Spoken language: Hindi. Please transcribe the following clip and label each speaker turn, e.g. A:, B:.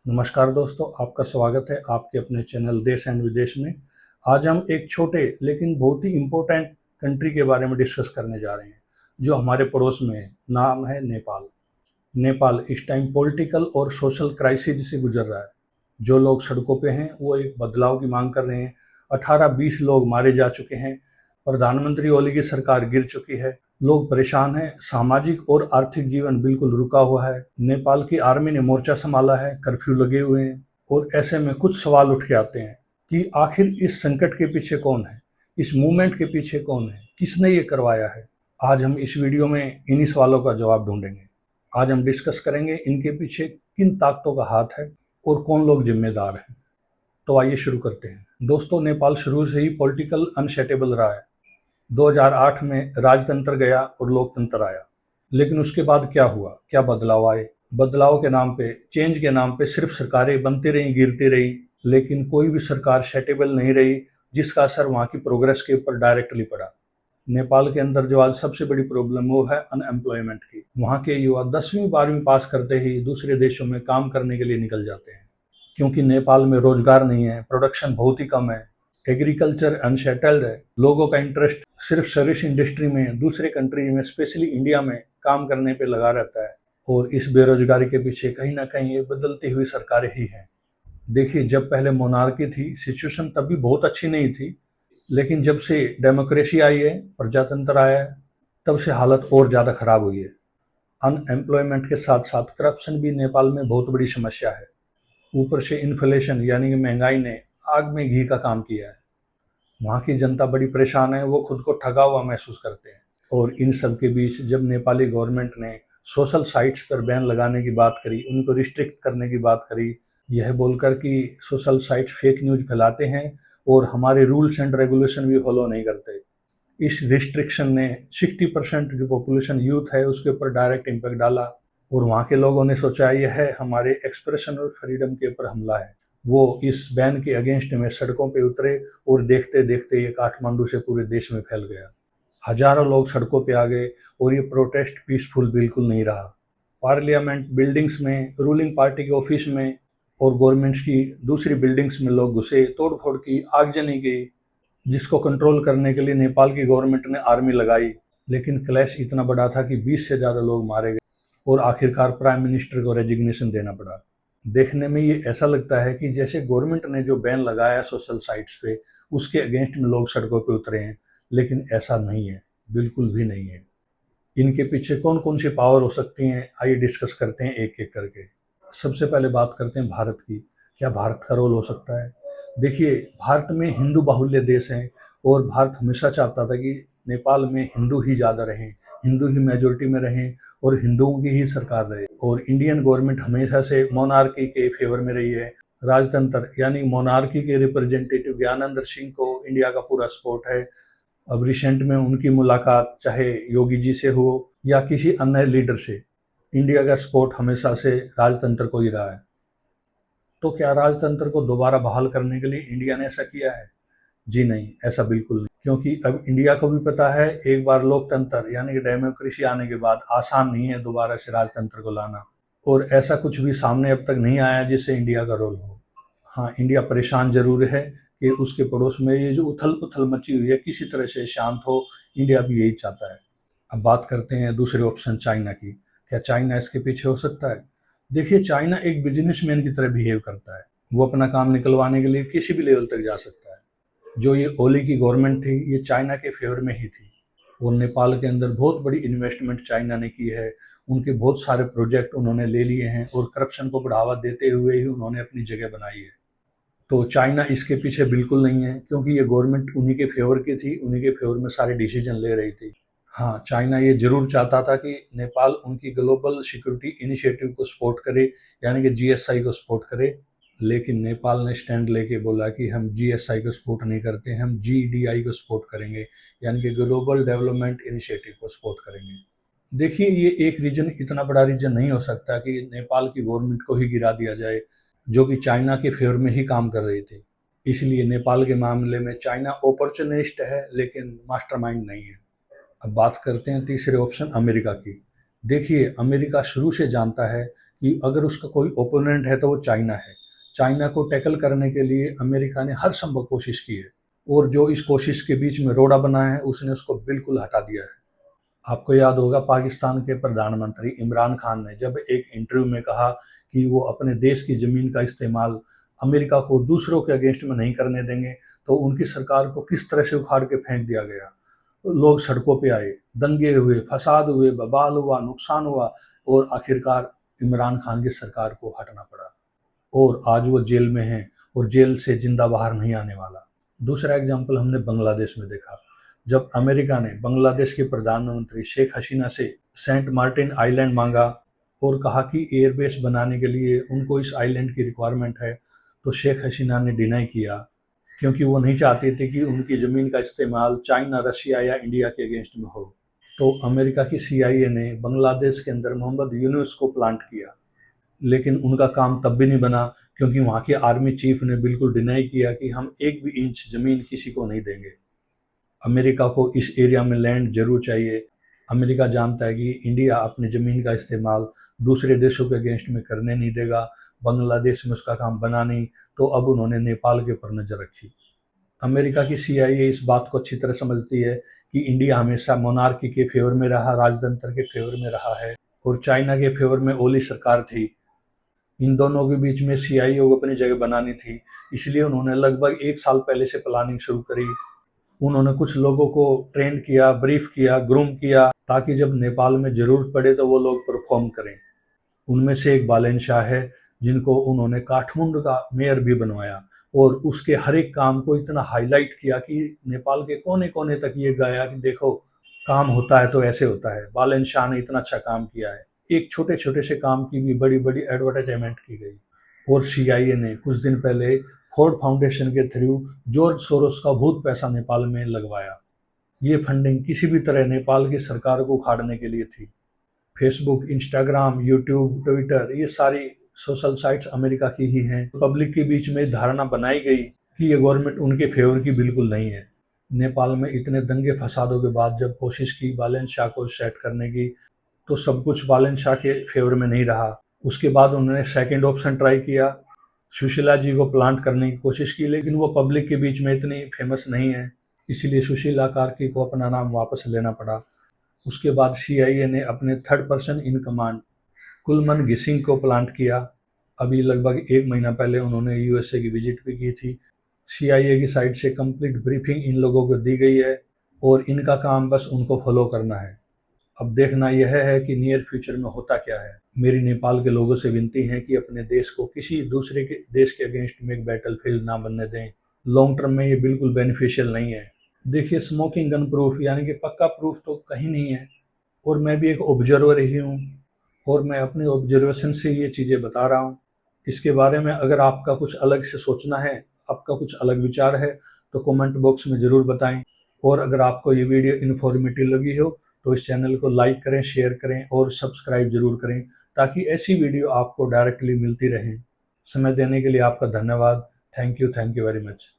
A: नमस्कार दोस्तों, आपका स्वागत है आपके अपने चैनल देश एंड विदेश में। आज हम एक छोटे लेकिन बहुत ही इम्पोर्टेंट कंट्री के बारे में डिस्कस करने जा रहे हैं, जो हमारे पड़ोस में है। नाम है नेपाल। नेपाल इस टाइम पॉलिटिकल और सोशल क्राइसिस से गुजर रहा है। जो लोग सड़कों पे हैं, वो एक बदलाव की मांग कर रहे हैं। 18-20 लोग मारे जा चुके हैं। प्रधानमंत्री ओली की सरकार गिर चुकी है। लोग परेशान हैं, सामाजिक और आर्थिक जीवन बिल्कुल रुका हुआ है। नेपाल की आर्मी ने मोर्चा संभाला है, कर्फ्यू लगे हुए हैं। और ऐसे में कुछ सवाल उठ के आते हैं कि आखिर इस संकट के पीछे कौन है, इस मूवमेंट के पीछे कौन है, किसने ये करवाया है। आज हम इस वीडियो में इन्हीं सवालों का जवाब ढूंढेंगे। आज हम डिस्कस करेंगे इनके पीछे किन ताकतों का हाथ है और कौन लोग जिम्मेदार हैं। तो आइए शुरू करते हैं। दोस्तों, नेपाल शुरू से ही पॉलिटिकल अनसेटेबल रहा है। 2008 में राजतंत्र गया और लोकतंत्र आया। लेकिन उसके बाद क्या हुआ, क्या बदलाव आए। बदलाव के नाम पे, चेंज के नाम पे सिर्फ सरकारें बनती रही, गिरती रही, लेकिन कोई भी सरकार सेटेबल नहीं रही जिसका असर वहाँ की प्रोग्रेस के ऊपर डायरेक्टली पड़ा। नेपाल के अंदर जो आज सबसे बड़ी प्रॉब्लम वो है अनएम्प्लॉयमेंट की। वहाँ के युवा 10वीं 12वीं पास करते ही दूसरे देशों में काम करने के लिए निकल जाते हैं, क्योंकि नेपाल में रोजगार नहीं है, प्रोडक्शन बहुत ही कम है, एग्रीकल्चर अनसेटल्ड है। लोगों का इंटरेस्ट सिर्फ सर्विस इंडस्ट्री में, दूसरे कंट्री में, स्पेशली इंडिया में काम करने पे लगा रहता है। और इस बेरोजगारी के पीछे कहीं ना कहीं ये बदलती हुई सरकारें ही हैं। देखिए, जब पहले मोनार्की थी, सिचुएशन तब भी बहुत अच्छी नहीं थी, लेकिन जब से डेमोक्रेसी आई है, प्रजातंत्र आया है, तब से हालत और ज़्यादा खराब हुई है। अनएम्प्लॉयमेंट के साथ साथ करप्शन भी नेपाल में बहुत बड़ी समस्या है। ऊपर से इन्फ्लेशन यानी कि महंगाई ने आग में घी का काम किया है। वहाँ की जनता बड़ी परेशान है, वो खुद को ठगा हुआ महसूस करते हैं। और इन सब के बीच जब नेपाली गवर्नमेंट ने सोशल साइट्स पर बैन लगाने की बात करी, उनको रिस्ट्रिक्ट करने की बात करी, यह बोलकर कि सोशल साइट्स फेक न्यूज फैलाते हैं और हमारे रूल्स एंड रेगुलेशन भी फॉलो नहीं करते। इस रिस्ट्रिक्शन ने 60% जो पॉपुलेशन यूथ है उसके ऊपर डायरेक्ट इम्पैक्ट डाला। और वहाँ के लोगों ने सोचा यह है हमारे एक्सप्रेशन और फ्रीडम के ऊपर हमला है। वो इस बैन के अगेंस्ट में सड़कों पे उतरे और देखते देखते ये काठमांडू से पूरे देश में फैल गया। हजारों लोग सड़कों पे आ गए और ये प्रोटेस्ट पीसफुल बिल्कुल नहीं रहा। पार्लियामेंट बिल्डिंग्स में, रूलिंग पार्टी के ऑफिस में और गवर्नमेंट्स की दूसरी बिल्डिंग्स में लोग घुसे, तोड़फोड़ की, आगजनी की, जिसको कंट्रोल करने के लिए नेपाल की गवर्नमेंट ने आर्मी लगाई। लेकिन क्लैश इतना बड़ा था कि 20 से ज़्यादा लोग मारे गए और आखिरकार प्राइम मिनिस्टर को रेजिग्नेशन देना पड़ा। देखने में ये ऐसा लगता है कि जैसे गवर्नमेंट ने जो बैन लगाया सोशल साइट्स पे, उसके अगेंस्ट में लोग सड़कों पे उतरे हैं, लेकिन ऐसा नहीं है, बिल्कुल भी नहीं है। इनके पीछे कौन कौन सी पावर हो सकती हैं, आइए डिस्कस करते हैं एक एक करके। सबसे पहले बात करते हैं भारत की। क्या भारत का रोल हो सकता है? देखिए, भारत में हिंदू बाहुल्य देश है और भारत हमेशा चाहता था कि नेपाल में हिंदू ही ज़्यादा रहें, हिंदू ही मेजोरिटी में रहें और हिंदुओं की ही सरकार रहे। और इंडियन गवर्नमेंट हमेशा से मोनार्की के फेवर में रही है। राजतंत्र यानी मोनार्की के रिप्रेजेंटेटिव ज्ञानेंद्र सिंह को इंडिया का पूरा सपोर्ट है। अब रिसेंट में उनकी मुलाकात चाहे योगी जी से हो या किसी अन्य लीडर से, इंडिया का सपोर्ट हमेशा से राजतंत्र को ही रहा है। तो क्या राजतंत्र को दोबारा बहाल करने के लिए इंडिया ने ऐसा किया है? जी नहीं, ऐसा बिल्कुल नहीं। क्योंकि अब इंडिया को भी पता है एक बार लोकतंत्र यानी कि डेमोक्रेसी आने के बाद आसान नहीं है दोबारा से राजतंत्र को लाना। और ऐसा कुछ भी सामने अब तक नहीं आया जिससे इंडिया का रोल हो। हाँ, इंडिया परेशान जरूर है कि उसके पड़ोस में ये जो उथल पुथल मची हुई है किसी तरह से शांत हो। इंडिया भी यही चाहता है। अब बात करते हैं दूसरे ऑप्शन चाइना की। क्या चाइना इसके पीछे हो सकता है? देखिए, चाइना एक बिजनेसमैन की तरह बिहेव करता है। वो अपना काम निकलवाने के लिए किसी भी लेवल तक जा सकता है। जो ये ओली की गवर्नमेंट थी, ये चाइना के फेवर में ही थी। और नेपाल के अंदर बहुत बड़ी इन्वेस्टमेंट चाइना ने की है। उनके बहुत सारे प्रोजेक्ट उन्होंने ले लिए हैं और करप्शन को बढ़ावा देते हुए ही उन्होंने अपनी जगह बनाई है। तो चाइना इसके पीछे बिल्कुल नहीं है, क्योंकि ये गवर्नमेंट उन्हीं के फेवर की थी, उन्हीं के फेवर में सारे डिसीजन ले रही थी। हाँ, चाइना ये जरूर चाहता था कि नेपाल उनकी ग्लोबल सिक्योरिटी इनिशिएटिव को सपोर्ट करे, यानी कि जीएसआई को सपोर्ट करे। लेकिन नेपाल ने स्टैंड लेके बोला कि हम जीएसआई को सपोर्ट नहीं करते, हम जीडीआई को सपोर्ट करेंगे, यानी कि ग्लोबल डेवलपमेंट इनिशिएटिव को सपोर्ट करेंगे। देखिए, ये एक रीजन इतना बड़ा रीजन नहीं हो सकता कि नेपाल की गवर्नमेंट को ही गिरा दिया जाए, जो कि चाइना के फेवर में ही काम कर रही थी। इसलिए नेपाल के मामले में चाइना अपॉर्चुनिस्ट है, लेकिन मास्टरमाइंड नहीं है। अब बात करते हैं तीसरे ऑप्शन अमेरिका की। देखिए, अमेरिका शुरू से जानता है कि अगर उसका कोई ओपोनेंट है तो वो चाइना है। चाइना को टैकल करने के लिए अमेरिका ने हर संभव कोशिश की है, और जो इस कोशिश के बीच में रोड़ा बना है उसने उसको बिल्कुल हटा दिया है। आपको याद होगा, पाकिस्तान के प्रधानमंत्री इमरान खान ने जब एक इंटरव्यू में कहा कि वो अपने देश की ज़मीन का इस्तेमाल अमेरिका को दूसरों के अगेंस्ट में नहीं करने देंगे, तो उनकी सरकार को किस तरह से उखाड़ के फेंक दिया गया। लोग सड़कों पे आए, दंगे हुए, फसाद हुए, बवाल हुआ, नुकसान हुआ, और आखिरकार इमरान खान की सरकार को हटना पड़ा, और आज वो जेल में हैं और जेल से जिंदा बाहर नहीं आने वाला। दूसरा एग्जाम्पल हमने बांग्लादेश में देखा, जब अमेरिका ने बांग्लादेश के प्रधानमंत्री शेख हसीना से सेंट मार्टिन आइलैंड मांगा और कहा कि एयरबेस बनाने के लिए उनको इस आइलैंड की रिक्वायरमेंट है, तो शेख हसीना ने डिनाई किया, क्योंकि वो नहीं चाहते थे कि उनकी ज़मीन का इस्तेमाल चाइना, रशिया या इंडिया के अगेंस्ट में हो। तो अमेरिका की CIA ने बांग्लादेश के अंदर मोहम्मद यूनुस को प्लांट किया, लेकिन उनका काम तब भी नहीं बना, क्योंकि वहाँ के आर्मी चीफ ने बिल्कुल डिनाई किया कि हम एक भी इंच ज़मीन किसी को नहीं देंगे। अमेरिका को इस एरिया में लैंड ज़रूर चाहिए। अमेरिका जानता है कि इंडिया अपनी ज़मीन का इस्तेमाल दूसरे देशों के अगेंस्ट में करने नहीं देगा। बांग्लादेश में उसका काम बना नहीं, तो अब उन्होंने नेपाल के ऊपर नज़र रखी। अमेरिका की CIA इस बात को अच्छी तरह समझती है कि इंडिया हमेशा मोनार्की के फेवर में रहा, राजतंत्र के फेवर में रहा है, और चाइना के फेवर में ओली सरकार थी। इन दोनों के बीच में CIA को अपनी जगह बनानी थी, इसलिए उन्होंने लगभग 1 साल पहले से प्लानिंग शुरू करी। उन्होंने कुछ लोगों को ट्रेन किया, ब्रीफ किया, ग्रूम किया, ताकि जब नेपाल में ज़रूरत पड़े तो वो लोग परफॉर्म करें। उनमें से एक बालेन शाह है, जिनको उन्होंने काठमांडू का मेयर भी बनवाया, और उसके हर एक काम को इतना हाईलाइट किया कि नेपाल के कोने कोने तक ये गया कि देखो, काम होता है तो ऐसे होता है। बालेन शाह ने इतना अच्छा काम किया है। एक छोटे छोटे से काम की भी बड़ी बड़ी एडवर्टाइजमेंट की गई। और CIA ने कुछ दिन पहले फोर्ड फाउंडेशन के थ्रू जॉर्ज सोरोस का भूत पैसा नेपाल में लगवाया। ये फंडिंग किसी भी तरह नेपाल की सरकार को उखाड़ने के लिए थी। फेसबुक, इंस्टाग्राम, यूट्यूब, ट्विटर, ये सारी सोशल साइट्स अमेरिका की ही हैं। पब्लिक के बीच में धारणा बनाई गई कि ये गवर्नमेंट उनके फेवर की बिल्कुल नहीं है। नेपाल में इतने दंगे फसादों के बाद जब कोशिश की बालेन शाह को सेट करने की, तो सब कुछ बालेन शाह के फेवर में नहीं रहा। उसके बाद उन्होंने सेकंड ऑप्शन ट्राई किया, सुशीला जी को प्लांट करने की कोशिश की, लेकिन वो पब्लिक के बीच में इतनी फेमस नहीं है, इसलिए सुशीला कार्की को अपना नाम वापस लेना पड़ा। उसके बाद CIA ने अपने थर्ड पर्सन इन कमांड कुलमन गिसिंग को प्लांट किया। अभी लगभग 1 महीना पहले उन्होंने USA की विजिट भी की थी। CIA की साइड से कंप्लीट ब्रीफिंग इन लोगों को दी गई है, और इनका काम बस उनको फॉलो करना है। अब देखना यह है कि नियर फ्यूचर में होता क्या है। मेरी नेपाल के लोगों से विनती है कि अपने देश को किसी दूसरे के देश के अगेंस्ट में एक बैटल फील्ड ना बनने दें। लॉन्ग टर्म में ये बिल्कुल बेनिफिशियल नहीं है। देखिए, स्मोकिंग गन प्रूफ यानी कि पक्का प्रूफ तो कहीं नहीं है, और मैं भी एक ऑब्जर्वर ही हूँ, और मैं अपनी ऑब्जर्वेशन से ये चीज़ें बता रहा हूँ। इसके बारे में अगर आपका कुछ अलग से सोचना है, आपका कुछ अलग विचार है, तो कमेंट बॉक्स में ज़रूर बताएं। और अगर आपको ये वीडियो इन्फॉर्मेटिव लगी हो तो इस चैनल को लाइक करें, शेयर करें और सब्सक्राइब ज़रूर करें, ताकि ऐसी वीडियो आपको डायरेक्टली मिलती रहें। समय देने के लिए आपका धन्यवाद। Thank you very much.